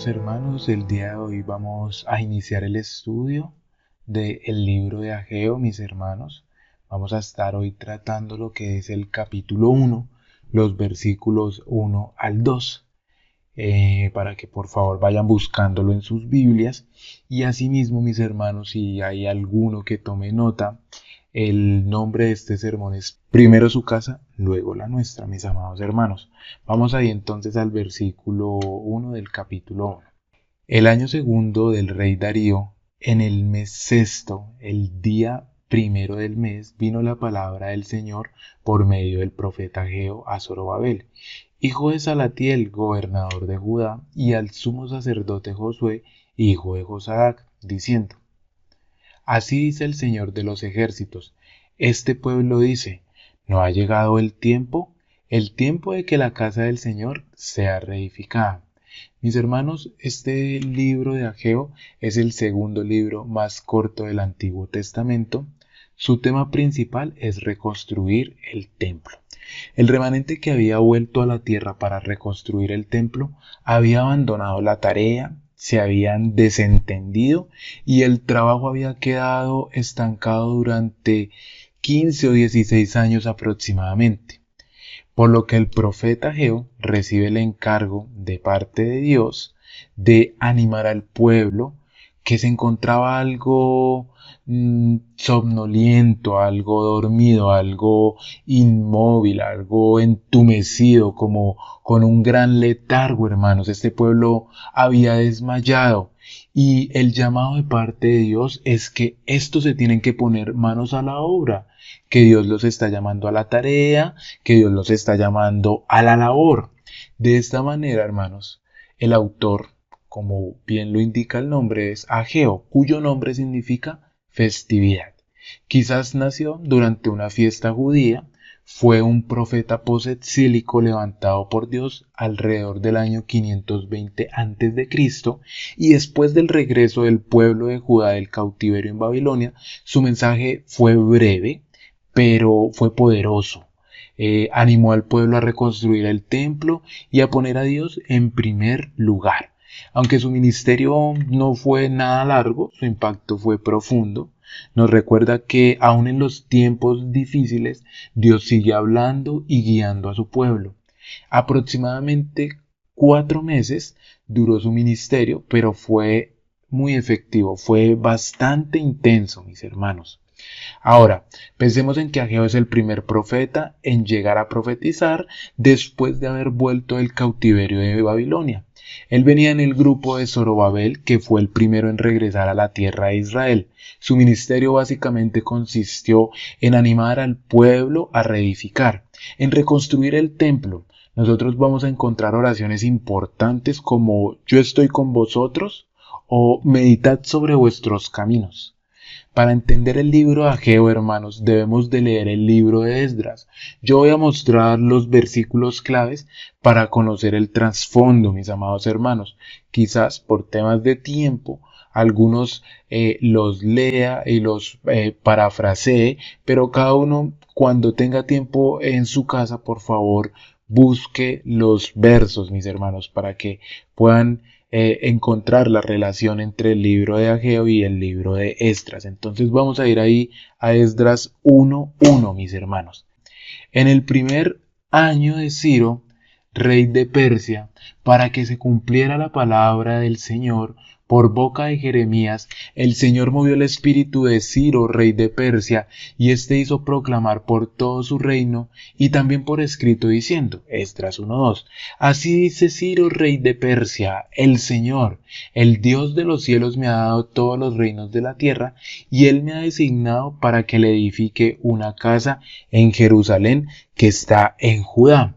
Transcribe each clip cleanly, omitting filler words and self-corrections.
Amados hermanos, el día de hoy vamos a iniciar el estudio del libro de Ageo, mis hermanos. Vamos a estar hoy tratando lo que es el capítulo 1, los versículos 1 al 2, para que por favor vayan buscándolo en sus Biblias. Y asimismo, mis hermanos, si hay alguno que tome nota, el nombre de este sermón es primero su casa, luego la nuestra, mis amados hermanos. Vamos ahí entonces al versículo 1 del capítulo 1. El año segundo del rey Darío, en el mes sexto, el día primero del mes, vino la palabra del Señor por medio del profeta Ageo a Zorobabel, hijo de Salatiel, gobernador de Judá, y al sumo sacerdote Josué, hijo de Josadac, diciendo: Así dice el Señor de los ejércitos: este pueblo dice, ¿no ha llegado el tiempo de que la casa del Señor sea reedificada? Mis hermanos, este libro de Ageo es el segundo libro más corto del Antiguo Testamento. Su tema principal es reconstruir el templo. El remanente que había vuelto a la tierra para reconstruir el templo había abandonado la tarea, se habían desentendido y el trabajo había quedado estancado durante 15 o 16 años aproximadamente. Por lo que el profeta Ageo recibe el encargo de parte de Dios de animar al pueblo que se encontraba algo somnoliento, algo dormido, algo inmóvil, algo entumecido, como con un gran letargo, hermanos. Este pueblo había desmayado y el llamado de parte de Dios es que estos se tienen que poner manos a la obra, que Dios los está llamando a la tarea, que Dios los está llamando a la labor. De esta manera, hermanos, el autor, como bien lo indica el nombre, es Ageo, cuyo nombre significa festividad. Quizás nació durante una fiesta judía, fue un profeta posexílico levantado por Dios alrededor del año 520 a.C. y después del regreso del pueblo de Judá del cautiverio en Babilonia, su mensaje fue breve, pero fue poderoso. Animó al pueblo a reconstruir el templo y a poner a Dios en primer lugar. Aunque su ministerio no fue nada largo, su impacto fue profundo. Nos recuerda que aún en los tiempos difíciles, Dios sigue hablando y guiando a su pueblo. Aproximadamente 4 meses duró su ministerio, pero fue muy efectivo, fue bastante intenso, mis hermanos. Ahora, pensemos en que Ageo es el primer profeta en llegar a profetizar después de haber vuelto del cautiverio de Babilonia. Él venía en el grupo de Zorobabel, que fue el primero en regresar a la tierra de Israel. Su ministerio básicamente consistió en animar al pueblo a reedificar, en reconstruir el templo. Nosotros vamos a encontrar oraciones importantes como yo estoy con vosotros o meditad sobre vuestros caminos. Para entender el libro de Ageo, hermanos, debemos de leer el libro de Esdras. Yo voy a mostrar los versículos claves para conocer el trasfondo, mis amados hermanos. Quizás por temas de tiempo, algunos los lea y los parafrasee, pero cada uno, cuando tenga tiempo en su casa, por favor, busque los versos, mis hermanos, para que puedan encontrar la relación entre el libro de Ageo y el libro de Esdras. Entonces vamos a ir ahí a Esdras 1:1, mis hermanos. En el primer año de Ciro, rey de Persia, para que se cumpliera la palabra del Señor por boca de Jeremías, el Señor movió el espíritu de Ciro, rey de Persia, y éste hizo proclamar por todo su reino y también por escrito diciendo, Esdras 1:2, así dice Ciro, rey de Persia, el Señor, el Dios de los cielos me ha dado todos los reinos de la tierra, y él me ha designado para que le edifique una casa en Jerusalén que está en Judá.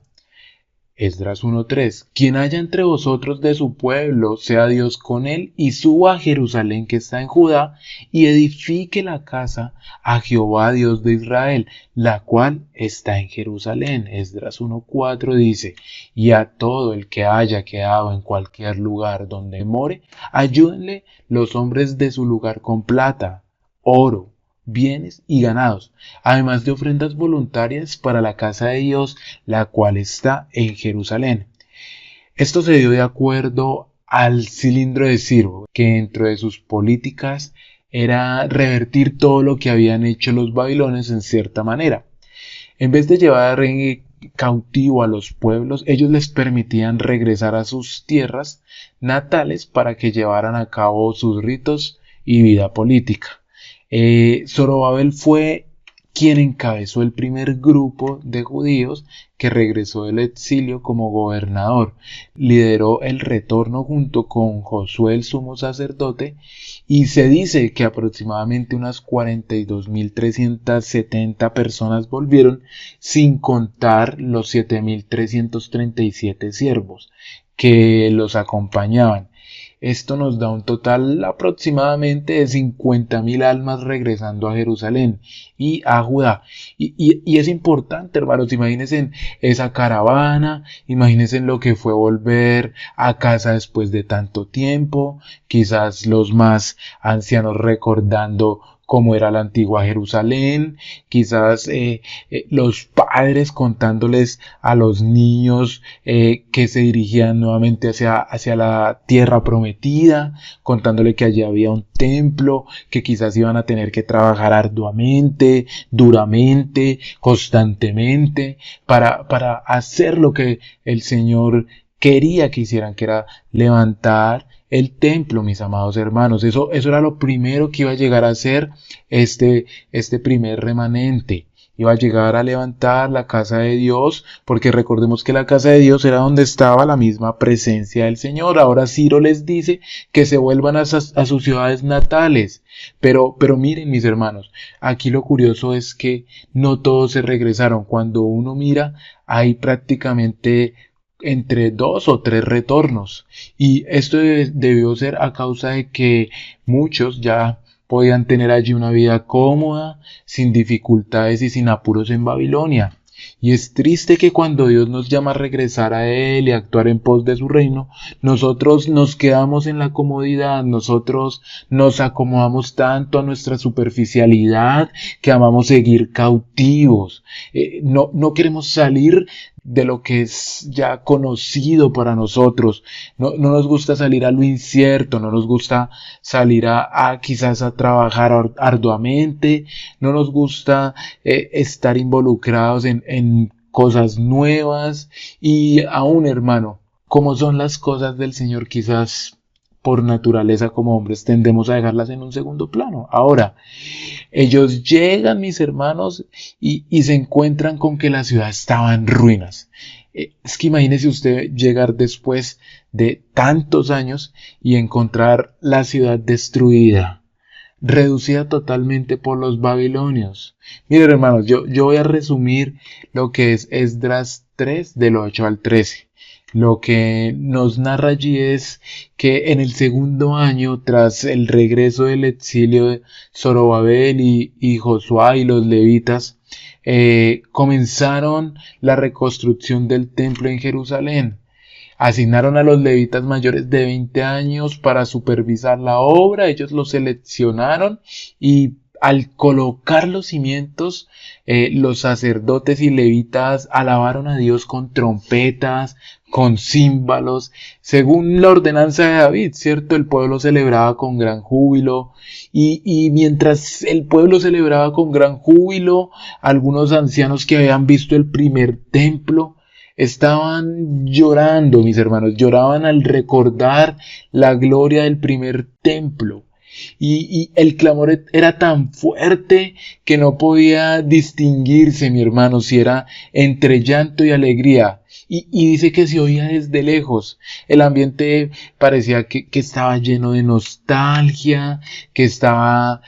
Esdras 1:3. Quien haya entre vosotros de su pueblo, sea Dios con él, y suba a Jerusalén que está en Judá, y edifique la casa a Jehová Dios de Israel, la cual está en Jerusalén. Esdras 1:4 dice, y a todo el que haya quedado en cualquier lugar donde more, ayúdenle los hombres de su lugar con plata, oro, bienes y ganados, además de ofrendas voluntarias para la casa de Dios, la cual está en Jerusalén. Esto se dio de acuerdo al cilindro de Ciro, que dentro de sus políticas era revertir todo lo que habían hecho los babilonios en cierta manera. En vez de llevar cautivo a los pueblos, ellos les permitían regresar a sus tierras natales para que llevaran a cabo sus ritos y vida política. Zorobabel fue quien encabezó el primer grupo de judíos que regresó del exilio como gobernador. Lideró el retorno junto con Josué el sumo sacerdote y se dice que aproximadamente unas 42.370 personas volvieron, sin contar los 7.337 siervos que los acompañaban. Esto nos da un total aproximadamente de 50.000 almas regresando a Jerusalén y a Judá. Y es importante, hermanos, imagínense esa caravana, imagínense lo que fue volver a casa después de tanto tiempo, quizás los más ancianos recordando cómo era la antigua Jerusalén, quizás los padres contándoles a los niños que se dirigían nuevamente hacia la tierra prometida, contándole que allí había un templo, que quizás iban a tener que trabajar arduamente, duramente, constantemente, para hacer lo que el Señor quería que hicieran, que era levantar el templo, mis amados hermanos. Eso era lo primero que iba a llegar a ser este primer remanente. Iba a llegar a levantar la casa de Dios, porque recordemos que la casa de Dios era donde estaba la misma presencia del Señor. Ahora Ciro les dice que se vuelvan a sus ciudades natales. Pero miren, mis hermanos, aquí lo curioso es que no todos se regresaron. Cuando uno mira, hay prácticamente entre 2 o 3 retornos, y esto debió ser a causa de que muchos ya podían tener allí una vida cómoda, sin dificultades y sin apuros en Babilonia. Y es triste que cuando Dios nos llama a regresar a Él y a actuar en pos de su reino, nosotros nos quedamos en la comodidad, nosotros nos acomodamos tanto a nuestra superficialidad que amamos seguir cautivos. No queremos salir de lo que es ya conocido para nosotros. No nos gusta salir a lo incierto, no nos gusta salir quizás a trabajar arduamente, no nos gusta estar involucrados en cosas nuevas, y aún, hermano, como son las cosas del Señor, quizás por naturaleza como hombres tendemos a dejarlas en un segundo plano. Ahora, ellos llegan, mis hermanos, y se encuentran con que la ciudad estaba en ruinas. Es que imagínese usted llegar después de tantos años y encontrar la ciudad destruida, reducida totalmente por los babilonios. Miren, hermanos, yo voy a resumir lo que es Esdras 3 del 8 al 13. Lo que nos narra allí es que en el segundo año, tras el regreso del exilio de Zorobabel y Josué y los levitas, comenzaron la reconstrucción del templo en Jerusalén. Asignaron a los levitas mayores de 20 años para supervisar la obra. Ellos los seleccionaron, y al colocar los cimientos, los sacerdotes y levitas alabaron a Dios con trompetas, con címbalos, según la ordenanza de David, ¿cierto? El pueblo celebraba con gran júbilo, y mientras el pueblo celebraba con gran júbilo, algunos ancianos que habían visto el primer templo estaban llorando, mis hermanos, lloraban al recordar la gloria del primer templo. Y el clamor era tan fuerte que no podía distinguirse, mi hermano, si era entre llanto y alegría. Y dice que se oía desde lejos. El ambiente parecía que estaba lleno de nostalgia, que estaba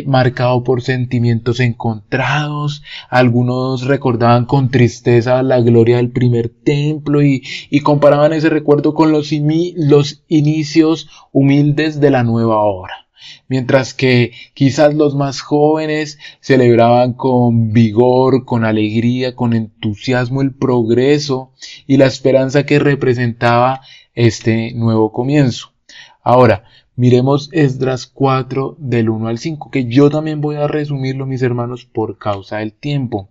marcado por sentimientos encontrados. Algunos recordaban con tristeza la gloria del primer templo y comparaban ese recuerdo con los inicios humildes de la nueva obra. Mientras que quizás los más jóvenes celebraban con vigor, con alegría, con entusiasmo el progreso y la esperanza que representaba este nuevo comienzo. Ahora, miremos Esdras 4 del 1 al 5, que yo también voy a resumirlo, mis hermanos, por causa del tiempo.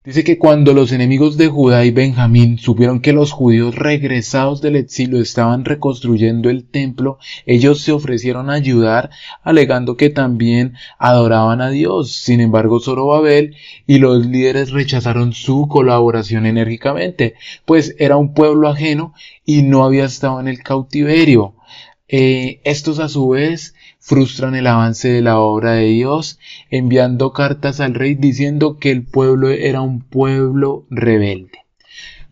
Dice que cuando los enemigos de Judá y Benjamín supieron que los judíos regresados del exilio estaban reconstruyendo el templo, ellos se ofrecieron a ayudar, alegando que también adoraban a Dios. Sin embargo, Zorobabel y los líderes rechazaron su colaboración enérgicamente, pues era un pueblo ajeno y no había estado en el cautiverio. Estos a su vez frustran el avance de la obra de Dios, enviando cartas al rey diciendo que el pueblo era un pueblo rebelde.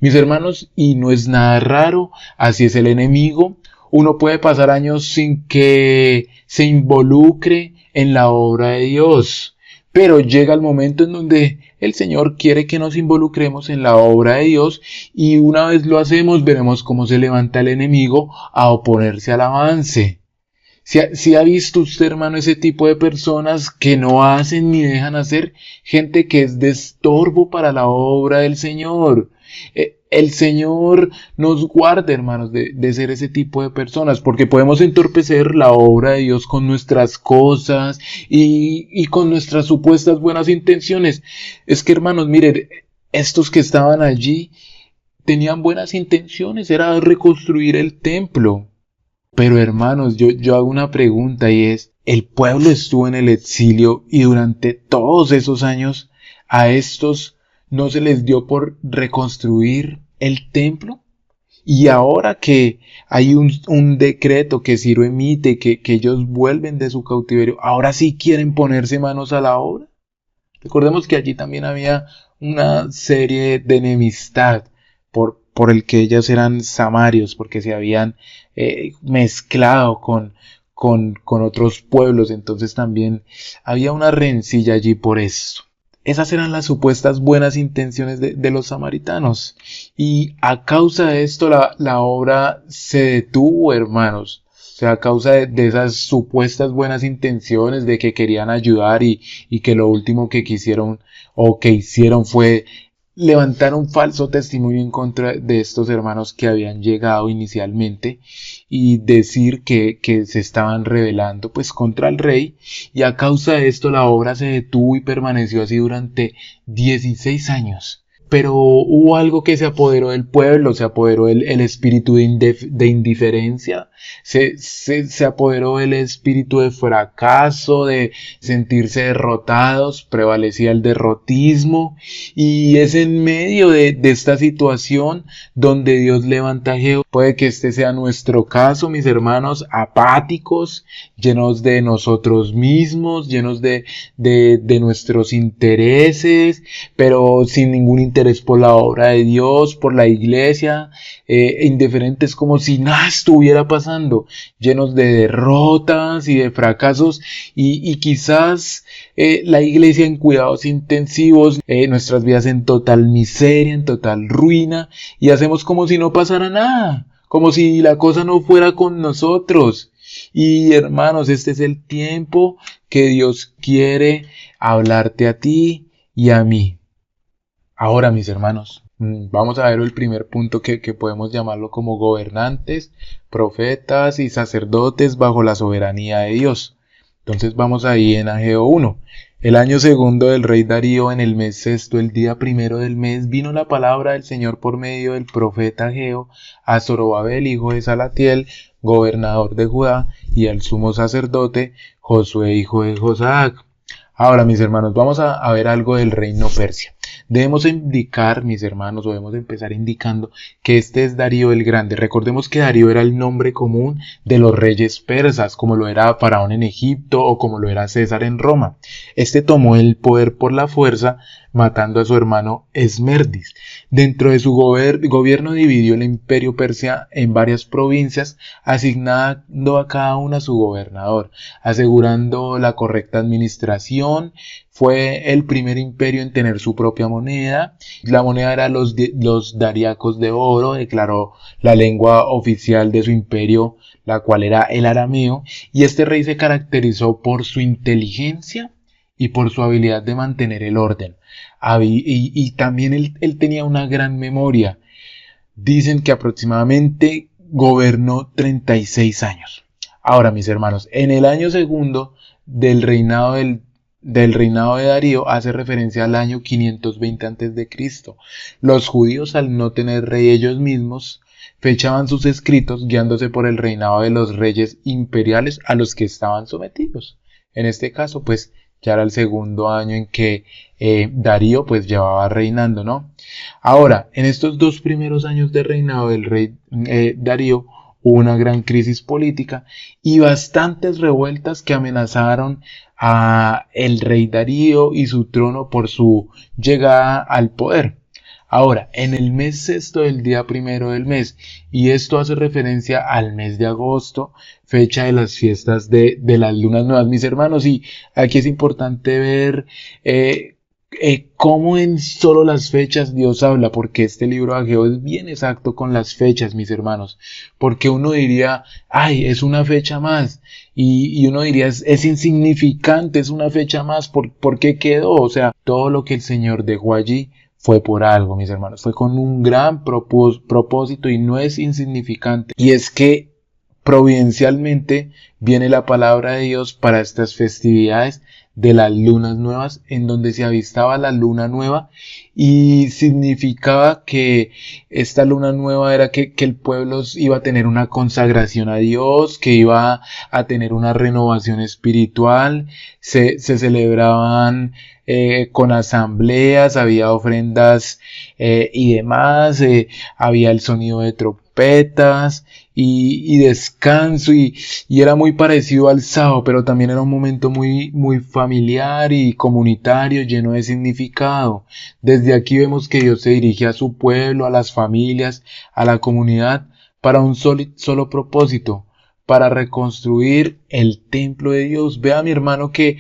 Mis hermanos, y no es nada raro, así es el enemigo. Uno puede pasar años sin que se involucre en la obra de Dios, pero llega el momento en donde el Señor quiere que nos involucremos en la obra de Dios, y una vez lo hacemos veremos cómo se levanta el enemigo a oponerse al avance. Si ha visto usted, hermano, ese tipo de personas que no hacen ni dejan hacer, gente que es de estorbo para la obra del Señor. El Señor nos guarde, hermanos, de ser ese tipo de personas, porque podemos entorpecer la obra de Dios con nuestras cosas y con nuestras supuestas buenas intenciones. Es que, hermanos, miren, estos que estaban allí tenían buenas intenciones, era reconstruir el templo. Pero hermanos, yo hago una pregunta, y es, el pueblo estuvo en el exilio y durante todos esos años a estos no se les dio por reconstruir el templo. Y ahora que hay un decreto que Ciro emite, que ellos vuelven de su cautiverio, ahora sí quieren ponerse manos a la obra. Recordemos que allí también había una serie de enemistad por el que ellos eran samarios, porque se habían mezclado con otros pueblos. Entonces también había una rencilla allí por eso. Esas eran las supuestas buenas intenciones de los samaritanos. Y a causa de esto la obra se detuvo, hermanos. O sea, a causa de esas supuestas buenas intenciones de que querían ayudar y que lo último que quisieron o que hicieron fue levantar un falso testimonio en contra de estos hermanos que habían llegado inicialmente y decir que se estaban rebelando pues contra el rey, y a causa de esto la obra se detuvo y permaneció así durante 16 años. Pero hubo algo que se apoderó del pueblo, se apoderó el espíritu de indiferencia, se apoderó el espíritu de fracaso, de sentirse derrotados, prevalecía el derrotismo, y es en medio de esta situación donde Dios levanta a Jehová. Puede que este sea nuestro caso, mis hermanos, apáticos, llenos de nosotros mismos, llenos de nuestros intereses, pero sin ningún interés por la obra de Dios, por la iglesia, indiferentes como si nada estuviera pasando, llenos de derrotas y de fracasos, y quizás la iglesia en cuidados intensivos, nuestras vidas en total miseria, en total ruina, y hacemos como si no pasara nada, como si la cosa no fuera con nosotros. Y hermanos, este es el tiempo que Dios quiere hablarte a ti y a mí. Ahora, mis hermanos, vamos a ver el primer punto que podemos llamarlo como gobernantes, profetas y sacerdotes bajo la soberanía de Dios. Entonces vamos ahí en Ageo 1. El año segundo del rey Darío, en el mes sexto, el día primero del mes, vino la palabra del Señor por medio del profeta Ageo a Zorobabel, hijo de Salatiel, gobernador de Judá, y al sumo sacerdote Josué, hijo de Josadak. Ahora, mis hermanos, vamos a ver algo del reino Persia. Debemos indicar, mis hermanos, o debemos empezar indicando que este es Darío el Grande. Recordemos que Darío era el nombre común de los reyes persas, como lo era Faraón en Egipto o como lo era César en Roma. Este tomó el poder por la fuerza, matando a su hermano Esmerdis. Dentro de su gobierno dividió el imperio persia en varias provincias, asignando a cada una su gobernador, asegurando la correcta administración. Fue el primer imperio en tener su propia moneda. La moneda era los dariacos de oro. Declaró la lengua oficial de su imperio, la cual era el arameo. Y este rey se caracterizó por su inteligencia y por su habilidad de mantener el orden. Y también él tenía una gran memoria. Dicen que aproximadamente gobernó 36 años. Ahora, mis hermanos, en el año segundo del reinado del del reinado de Darío hace referencia al año 520 a.C. Los judíos, al no tener rey ellos mismos, fechaban sus escritos guiándose por el reinado de los reyes imperiales a los que estaban sometidos. En este caso, pues, ya era el segundo año en que Darío, pues, llevaba reinando, ¿no? Ahora, en estos 2 primeros años de reinado del rey Darío, hubo una gran crisis política y bastantes revueltas que amenazaron a el rey Darío y su trono por su llegada al poder. Ahora, en el mes sexto del día primero del mes, y esto hace referencia al mes de agosto, fecha de las fiestas de las lunas nuevas, mis hermanos, y aquí es importante ver cómo en solo las fechas Dios habla, porque este libro de Ageo es bien exacto con las fechas, mis hermanos, porque uno diría, ay, es una fecha más, y uno diría, es insignificante, es una fecha más, ¿por qué quedó? O sea, todo lo que el Señor dejó allí fue por algo, mis hermanos, fue con un gran propósito y no es insignificante. Y es que providencialmente viene la palabra de Dios para estas festividades de las lunas nuevas, en donde se avistaba la luna nueva y significaba que esta luna nueva era que el pueblo iba a tener una consagración a Dios, que iba a tener una renovación espiritual, se celebraban con asambleas, había ofrendas y demás, había el sonido de trompetas y descanso y era muy parecido al sábado, pero también era un momento muy familiar y comunitario, lleno de significado. Desde aquí vemos que Dios se dirige a su pueblo, a las familias, a la comunidad, para un solo propósito, para reconstruir el templo de Dios. Vea, mi hermano, que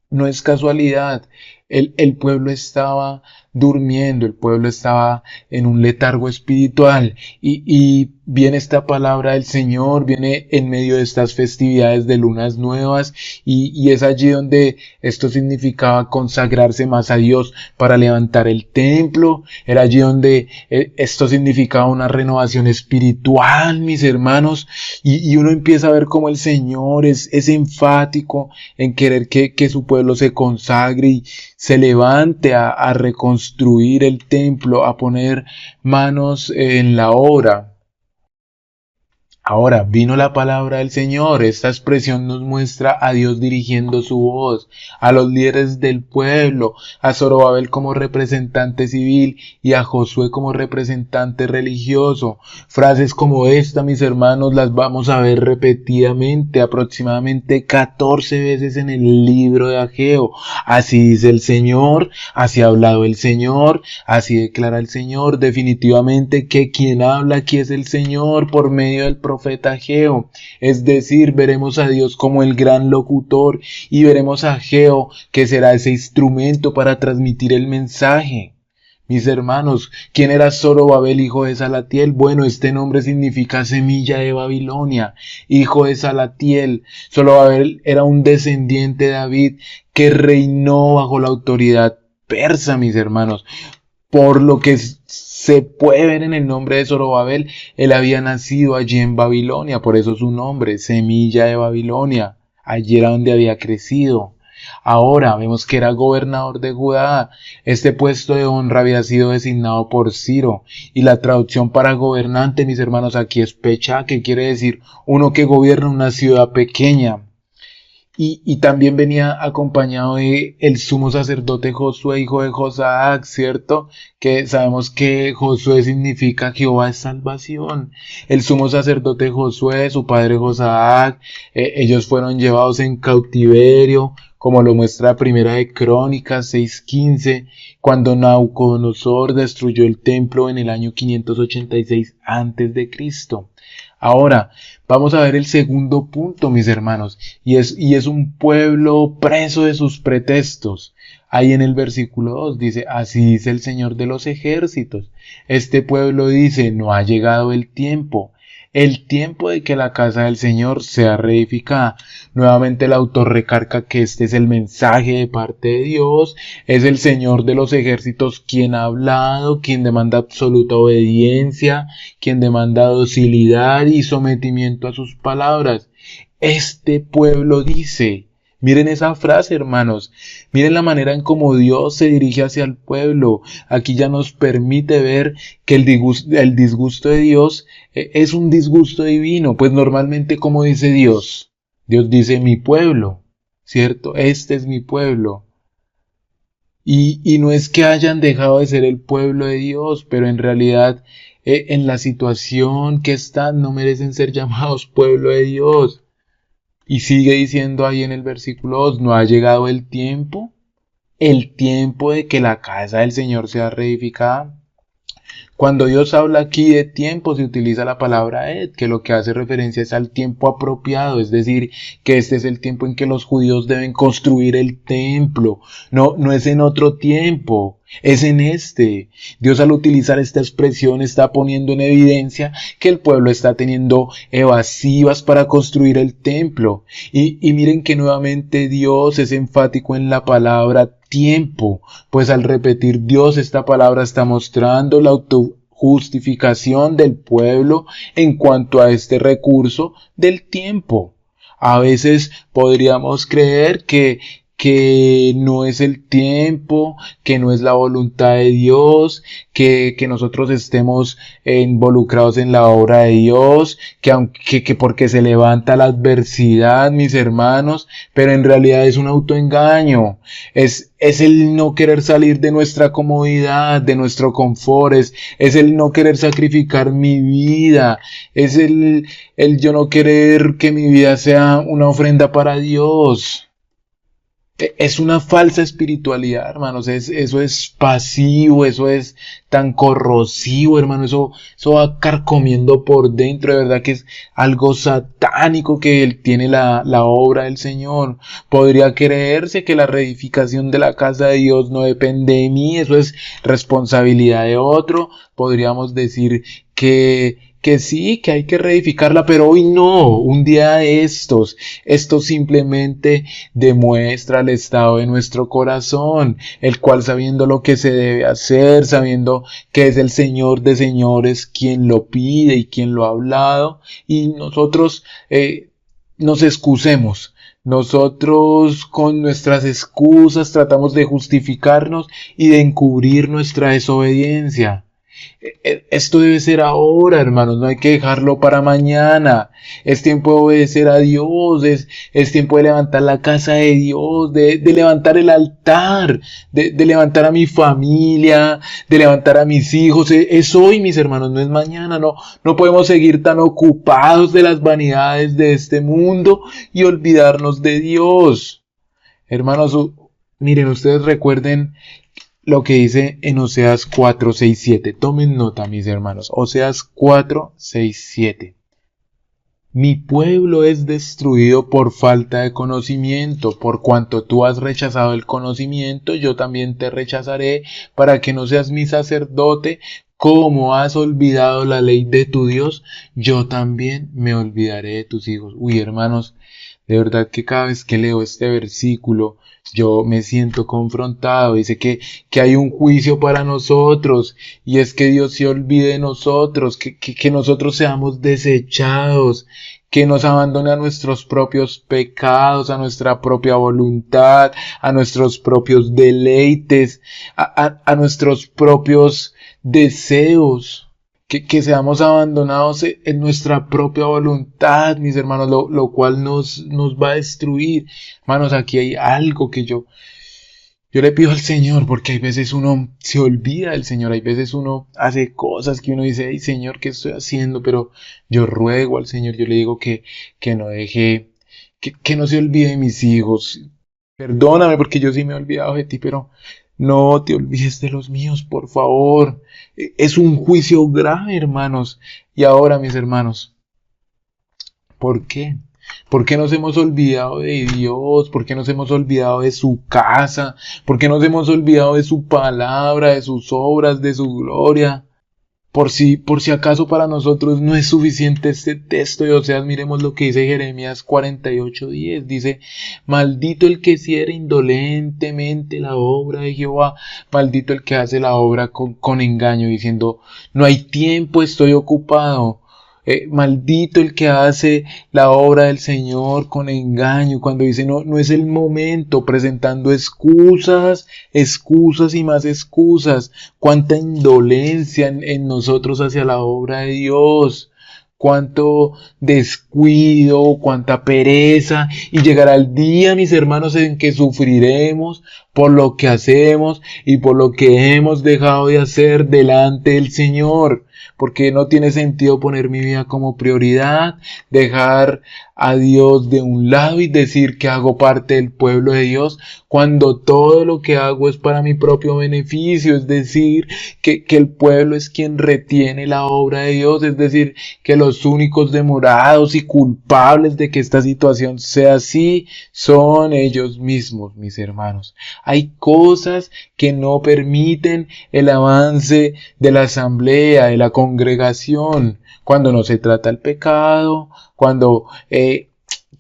no es casualidad. El pueblo estaba durmiendo, el pueblo estaba en un letargo espiritual y viene esta palabra del Señor, viene en medio de estas festividades de lunas nuevas y es allí donde esto significaba consagrarse más a Dios para levantar el templo, era allí donde esto significaba una renovación espiritual, mis hermanos, y uno empieza a ver cómo el Señor es enfático en querer que su pueblo se consagre y se levante a reconstruir el templo, a poner manos en la obra. Ahora vino la palabra del Señor. Esta expresión nos muestra a Dios dirigiendo su voz, a los líderes del pueblo, a Zorobabel como representante civil y a Josué como representante religioso. Frases como esta, mis hermanos, las vamos a ver repetidamente, aproximadamente 14 veces en el libro de Ageo. Así dice el Señor, así ha hablado el Señor, así declara el Señor. Definitivamente que quien habla aquí es el Señor por medio del profeta Ageo, es decir, veremos a Dios como el gran locutor y veremos a Ageo que será ese instrumento para transmitir el mensaje. Mis hermanos, ¿quién era Zorobabel, hijo de Salatiel? Bueno, este nombre significa semilla de Babilonia, hijo de Salatiel. Zorobabel era un descendiente de David que reinó bajo la autoridad persa, mis hermanos. Por lo que se puede ver en el nombre de Zorobabel, él había nacido allí en Babilonia, por eso su nombre, semilla de Babilonia. Allí era donde había crecido. Ahora vemos que era gobernador de Judá. Este puesto de honra había sido designado por Ciro. Y la traducción para gobernante, mis hermanos, aquí es Pecha, que quiere decir uno que gobierna una ciudad pequeña. Y también venía acompañado de el sumo sacerdote Josué, hijo de Josadac, ¿cierto? Que sabemos que Josué significa Jehová es salvación. El sumo sacerdote Josué, su padre Josadac, ellos fueron llevados en cautiverio, como lo muestra Primera de Crónicas 6:15, cuando Nabucodonosor destruyó el templo en el año 586 a.C. Ahora, vamos a ver el segundo punto, mis hermanos, y es un pueblo preso de sus pretextos. Ahí en el versículo 2 dice, así dice el Señor de los ejércitos. Este pueblo dice, no ha llegado el tiempo de que la casa del Señor sea reedificada. Nuevamente el autor recarga que este es el mensaje de parte de Dios, es el Señor de los ejércitos quien ha hablado, quien demanda absoluta obediencia, quien demanda docilidad y sometimiento a sus palabras. Este pueblo dice, Miren esa frase, hermanos. Miren la manera en cómo Dios se dirige hacia el pueblo. Aquí ya nos permite ver que el disgusto de Dios es un disgusto divino. Pues normalmente, como dice Dios? Dios dice mi pueblo, ¿cierto? Este es mi pueblo. Y no es que hayan dejado de ser el pueblo de Dios, pero en realidad en la situación que están no merecen ser llamados pueblo de Dios. Y sigue diciendo ahí en el versículo 2, ¿no ha llegado el tiempo de que la casa del Señor sea reedificada? Cuando Dios habla aquí de tiempo, se utiliza la palabra et, que lo que hace referencia es al tiempo apropiado, es decir, que este es el tiempo en que los judíos deben construir el templo. No es en otro tiempo, es en este. Dios, al utilizar esta expresión, está poniendo en evidencia que el pueblo está teniendo evasivas para construir el templo. Y miren que nuevamente Dios es enfático en la palabra tiempo, pues al repetir Dios esta palabra está mostrando la autojustificación del pueblo en cuanto a este recurso del tiempo. A veces podríamos creer que no es el tiempo, que no es la voluntad de Dios, que nosotros estemos involucrados en la obra de Dios, que porque se levanta la adversidad, mis hermanos, pero en realidad es un autoengaño, es el no querer salir de nuestra comodidad, de nuestro confort, es el no querer sacrificar mi vida, es el yo no querer que mi vida sea una ofrenda para Dios. Es una falsa espiritualidad, hermanos. Eso es pasivo, eso es tan corrosivo, hermano. Eso va carcomiendo por dentro. De verdad que es algo satánico que él tiene la obra del Señor. Podría creerse que la reedificación de la casa de Dios no depende de mí. Eso es responsabilidad de otro. Podríamos decir que sí, que hay que reedificarla, pero hoy no, un día de esto simplemente demuestra el estado de nuestro corazón, el cual, sabiendo lo que se debe hacer, sabiendo que es el Señor de señores quien lo pide y quien lo ha hablado, y nosotros nos excusemos. Nosotros con nuestras excusas tratamos de justificarnos y de encubrir nuestra desobediencia. Esto debe ser ahora, hermanos, no hay que dejarlo para mañana. Es tiempo de obedecer a Dios, es tiempo de levantar la casa de Dios, de levantar el altar, de levantar a mi familia, de levantar a mis hijos. Es hoy, mis hermanos, no es mañana. No podemos seguir tan ocupados de las vanidades de este mundo y olvidarnos de Dios. Hermanos, miren, ustedes recuerden lo que dice en Oseas 4, 6, 7. Tomen nota, mis hermanos. Oseas 4, 6, 7. Mi pueblo es destruido por falta de conocimiento. Por cuanto tú has rechazado el conocimiento, yo también te rechazaré para que no seas mi sacerdote. Como has olvidado la ley de tu Dios, yo también me olvidaré de tus hijos. Uy, hermanos, de verdad que cada vez que leo este versículo, yo me siento confrontado. Dice que hay un juicio para nosotros, y es que Dios se olvide de nosotros, que nosotros seamos desechados, que nos abandone a nuestros propios pecados, a nuestra propia voluntad, a nuestros propios deleites, a nuestros propios deseos. Que seamos abandonados en nuestra propia voluntad, mis hermanos, lo cual nos va a destruir. Hermanos, aquí hay algo que yo le pido al Señor, porque hay veces uno se olvida del Señor, hay veces uno hace cosas que uno dice, ay Señor, ¿qué estoy haciendo? Pero yo ruego al Señor, yo le digo que no deje, que no se olvide de mis hijos. Perdóname porque yo sí me he olvidado de ti, pero no te olvides de los míos, por favor. Es un juicio grave, hermanos. Y ahora, mis hermanos, ¿por qué? ¿Por qué nos hemos olvidado de Dios? ¿Por qué nos hemos olvidado de su casa? ¿Por qué nos hemos olvidado de su palabra, de sus obras, de su gloria? Por si acaso para nosotros no es suficiente este texto de Oseas, miremos lo que dice Jeremías 48:10. Dice, maldito el que hiciere indolentemente la obra de Jehová, maldito el que hace la obra con engaño, diciendo, no hay tiempo, estoy ocupado. Maldito el que hace la obra del Señor con engaño, cuando dice no, no es el momento, presentando excusas, excusas y más excusas. Cuánta indolencia en nosotros hacia la obra de Dios. Cuánto descuido, cuánta pereza, y llegará el día, mis hermanos, en que sufriremos por lo que hacemos y por lo que hemos dejado de hacer delante del Señor, porque no tiene sentido poner mi vida como prioridad, dejar a Dios de un lado y decir que hago parte del pueblo de Dios, cuando todo lo que hago es para mi propio beneficio, es decir, que el pueblo es quien retiene la obra de Dios, es decir, que los únicos demorados y culpables de que esta situación sea así son ellos mismos, mis hermanos. Hay cosas que no permiten el avance de la asamblea, de la congregación, cuando no se trata el pecado, cuando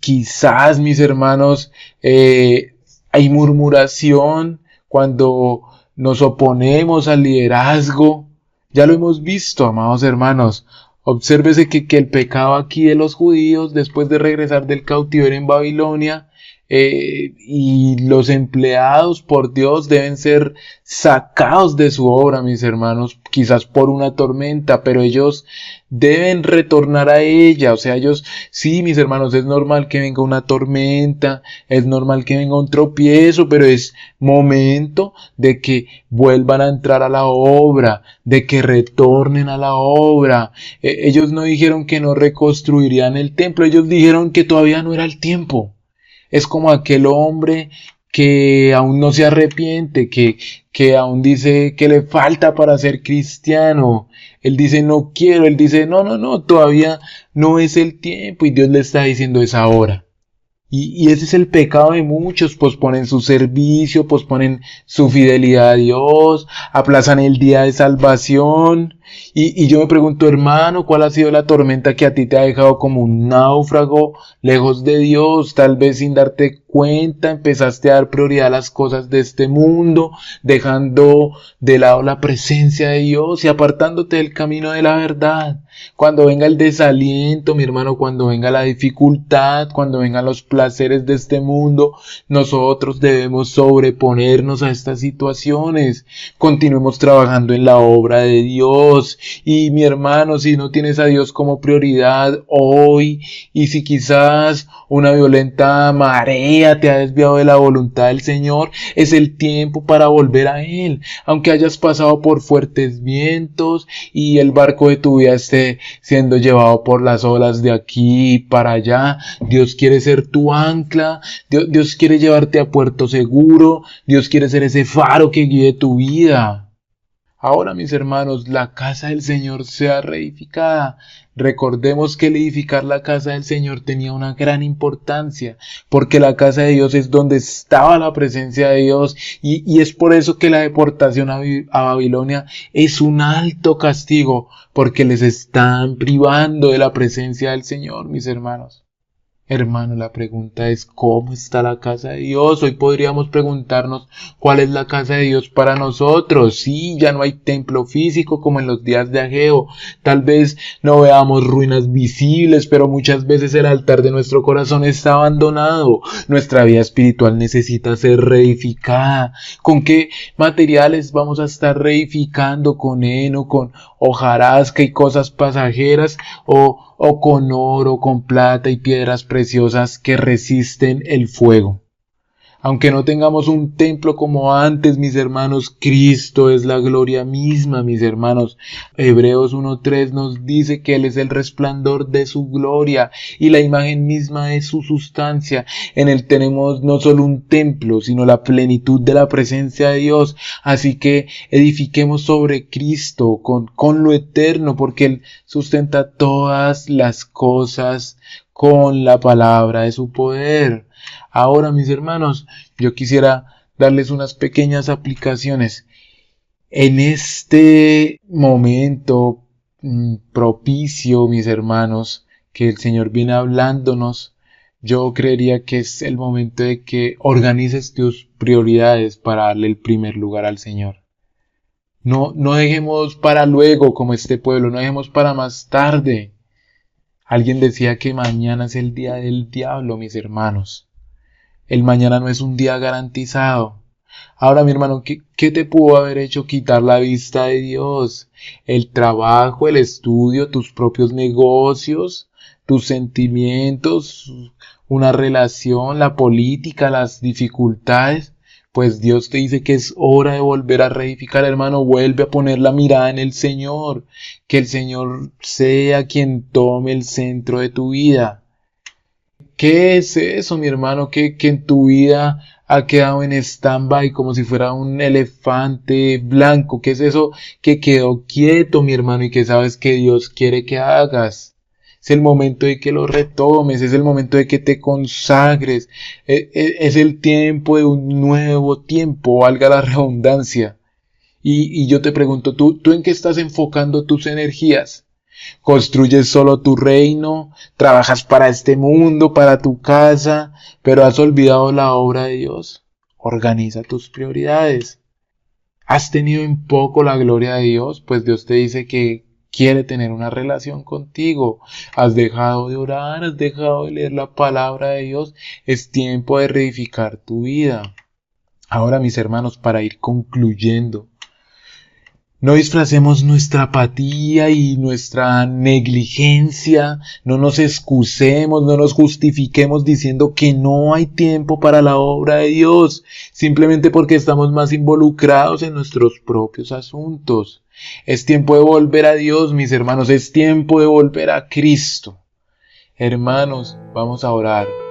quizás, mis hermanos, hay murmuración, cuando nos oponemos al liderazgo. Ya lo hemos visto, amados hermanos. Obsérvese que el pecado aquí de los judíos, después de regresar del cautiverio en Babilonia, y los empleados por Dios deben ser sacados de su obra, mis hermanos, quizás por una tormenta, pero ellos deben retornar a ella. O sea, ellos, sí, mis hermanos, es normal que venga una tormenta, es normal que venga un tropiezo, pero es momento de que vuelvan a entrar a la obra, de que retornen a la obra. Ellos no dijeron que no reconstruirían el templo, ellos dijeron que todavía no era el tiempo. Es como aquel hombre que aún no se arrepiente, que aún dice que le falta para ser cristiano. Él dice no quiero, él dice no, todavía no es el tiempo, y Dios le está diciendo es ahora. Y ese es el pecado de muchos: posponen su servicio, posponen su fidelidad a Dios, aplazan el día de salvación. Y yo me pregunto, hermano, ¿cuál ha sido la tormenta que a ti te ha dejado como un náufrago lejos de Dios? Tal vez sin darte cuenta empezaste a dar prioridad a las cosas de este mundo, dejando de lado la presencia de Dios y apartándote del camino de la verdad. Cuando venga el desaliento, mi hermano, cuando venga la dificultad, cuando vengan los placeres de este mundo, nosotros debemos sobreponernos a estas situaciones. Continuemos trabajando en la obra de Dios. Y mi hermano, si no tienes a Dios como prioridad hoy, y si quizás una violenta marea te ha desviado de la voluntad del Señor, es el tiempo para volver a Él. Aunque hayas pasado por fuertes vientos y el barco de tu vida esté siendo llevado por las olas de aquí para allá, Dios quiere ser tu ancla, Dios quiere llevarte a puerto seguro, Dios quiere ser ese faro que guíe tu vida. Ahora, mis hermanos, la casa del Señor sea reedificada. Recordemos que el edificar la casa del Señor tenía una gran importancia, porque la casa de Dios es donde estaba la presencia de Dios, y es por eso que la deportación a Babilonia es un alto castigo, porque les están privando de la presencia del Señor, mis hermanos. Hermano, la pregunta es ¿cómo está la casa de Dios? Hoy podríamos preguntarnos ¿cuál es la casa de Dios para nosotros? Sí, ya no hay templo físico como en los días de Ageo. Tal vez no veamos ruinas visibles, pero muchas veces el altar de nuestro corazón está abandonado. Nuestra vida espiritual necesita ser reedificada. ¿Con qué materiales vamos a estar reedificando? ¿Con heno, con hojarasca y cosas pasajeras? ¿O con oro, con plata y piedras preciosas que resisten el fuego? Aunque no tengamos un templo como antes, mis hermanos, Cristo es la gloria misma, mis hermanos. Hebreos 1:3 nos dice que Él es el resplandor de su gloria y la imagen misma de su sustancia. En Él tenemos no solo un templo, sino la plenitud de la presencia de Dios. Así que edifiquemos sobre Cristo con lo eterno, porque Él sustenta todas las cosas con la palabra de su poder. Ahora, mis hermanos, yo quisiera darles unas pequeñas aplicaciones. En este momento propicio, mis hermanos, que el Señor viene hablándonos, yo creería que es el momento de que organices tus prioridades para darle el primer lugar al Señor. No dejemos para luego como este pueblo, no dejemos para más tarde. Alguien decía que mañana es el día del diablo, mis hermanos. El mañana no es un día garantizado. Ahora, mi hermano, ¿qué te pudo haber hecho quitar la vista de Dios? El trabajo, el estudio, tus propios negocios, tus sentimientos, una relación, la política, las dificultades. Pues Dios te dice que es hora de volver a reedificar, hermano. Vuelve a poner la mirada en el Señor. Que el Señor sea quien tome el centro de tu vida. ¿Qué es eso, mi hermano? Que en tu vida ha quedado en stand-by como si fuera un elefante blanco. ¿Qué es eso que quedó quieto, mi hermano, y que sabes que Dios quiere que hagas? Es el momento de que lo retomes, es el momento de que te consagres, es el tiempo de un nuevo tiempo, valga la redundancia. Y yo te pregunto, ¿tú en qué estás enfocando tus energías? ¿Construyes solo tu reino? ¿Trabajas para este mundo, para tu casa, pero has olvidado la obra de Dios? Organiza tus prioridades. ¿Has tenido en poco la gloria de Dios? Pues Dios te dice que quiere tener una relación contigo. Has dejado de orar, has dejado de leer la palabra de Dios. Es tiempo de reedificar tu vida. Ahora, mis hermanos, para ir concluyendo, no disfracemos nuestra apatía y nuestra negligencia, no nos excusemos, no nos justifiquemos diciendo que no hay tiempo para la obra de Dios, simplemente porque estamos más involucrados en nuestros propios asuntos. Es tiempo de volver a Dios, mis hermanos, es tiempo de volver a Cristo. Hermanos, vamos a orar.